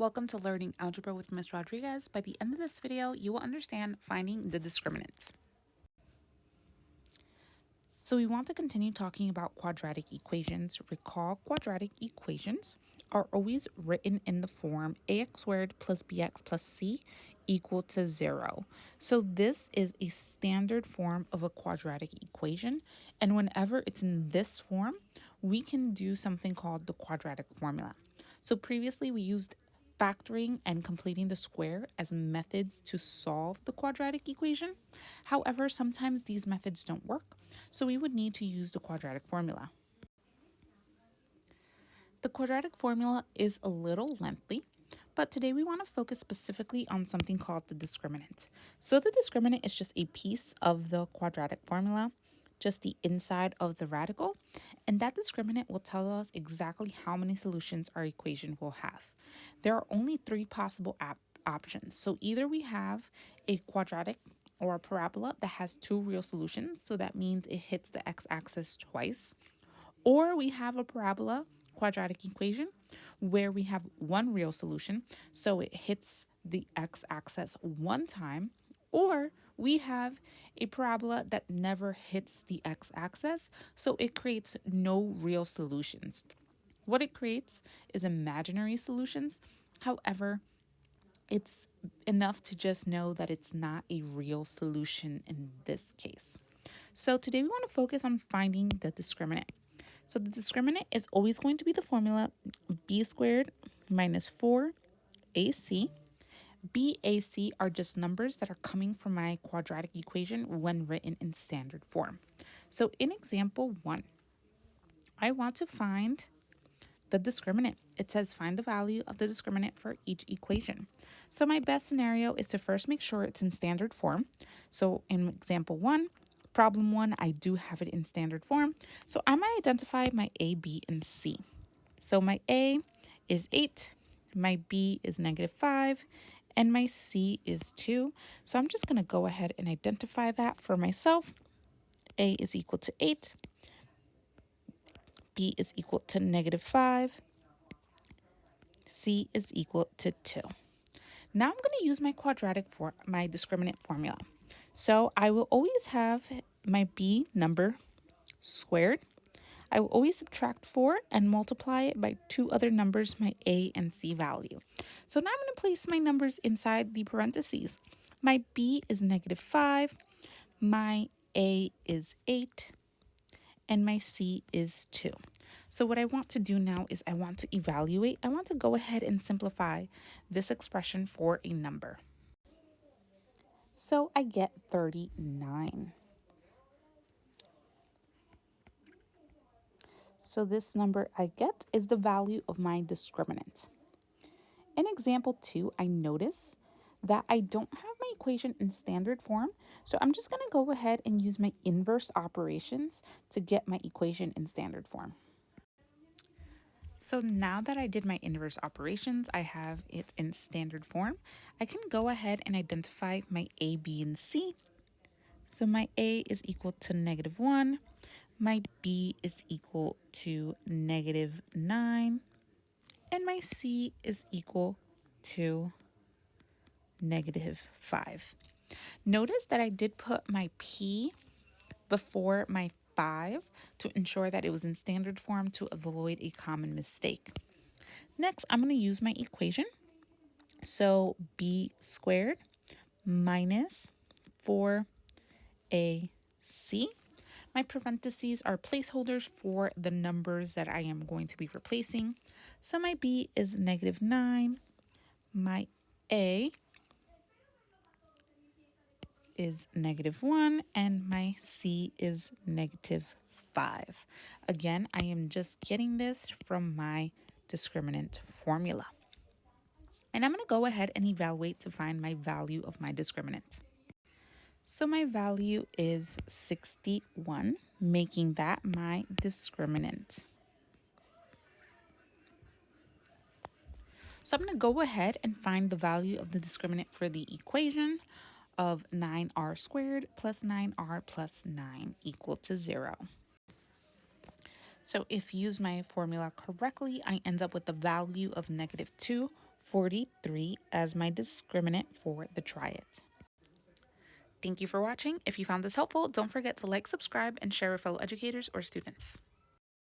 Welcome to Learning Algebra with Ms. Rodriguez. By the end of this video, you will understand finding the discriminant. So we want to continue talking about quadratic equations. Recall, quadratic equations are always written in the form ax squared plus bx plus c equal to 0. So this is a standard form of a quadratic equation, and whenever it's in this form, we can do something called the quadratic formula. So previously we used factoring and completing the square as methods to solve the quadratic equation. However, sometimes these methods don't work, so we would need to use the quadratic formula. The quadratic formula is a little lengthy, but today we want to focus specifically on something called the discriminant. So the discriminant is just a piece of the quadratic formula, just the inside of the radical, and that discriminant will tell us exactly how many solutions our equation will have. There are only three possible options. So either we have a quadratic or a parabola that has two real solutions, so that means it hits the x-axis twice, or we have a parabola quadratic equation where we have one real solution, so it hits the x-axis one time, or we have a parabola that never hits the x-axis, so it creates no real solutions. What it creates is imaginary solutions. However, it's enough to just know that it's not a real solution in this case. So today we want to focus on finding the discriminant. So the discriminant is always going to be the formula b squared minus 4ac. B, A, C are just numbers that are coming from my quadratic equation when written in standard form. So in example 1, I want to find the discriminant. It says find the value of the discriminant for each equation. So my best scenario is to first make sure it's in standard form. So in example 1, problem 1, I do have it in standard form. So I might identify my A, B, and C. So my A is 8, my B is -5, and my C is 2. So I'm just going to go ahead and identify that for myself. A is equal to 8. B is equal to -5. C is equal to 2. Now I'm going to use my my discriminant formula. So I will always have my B number squared. I will always subtract 4 and multiply it by two other numbers, my A and C value. So now I'm going to place my numbers inside the parentheses. My B is -5, my A is 8, and my C is 2. So what I want to do now is I want to evaluate. I want to go ahead and simplify this expression for a number. So I get 39. So this number I get is the value of my discriminant. In example 2, I notice that I don't have my equation in standard form, so I'm just going to go ahead and use my inverse operations to get my equation in standard form. So now that I did my inverse operations, I have it in standard form. I can go ahead and identify my A, B, and C. So my A is equal to -1. My B is equal to -9. And my C is equal to -5. Notice that I did put my P before my 5 to ensure that it was in standard form to avoid a common mistake. Next, I'm going to use my equation. So B squared minus 4AC. My parentheses are placeholders for the numbers that I am going to be replacing. So my B is -9. My A is -1, and my C is -5. Again, I am just getting this from my discriminant formula. And I'm going to go ahead and evaluate to find my value of my discriminant. So my value is 61, making that my discriminant. So I'm going to go ahead and find the value of the discriminant for the equation of 9r squared plus 9r plus 9 equal to 0. So if you use my formula correctly, I end up with the value of -2 43 as my discriminant for the triad. Thank you for watching. If you found this helpful, don't forget to like, subscribe, and share with fellow educators or students.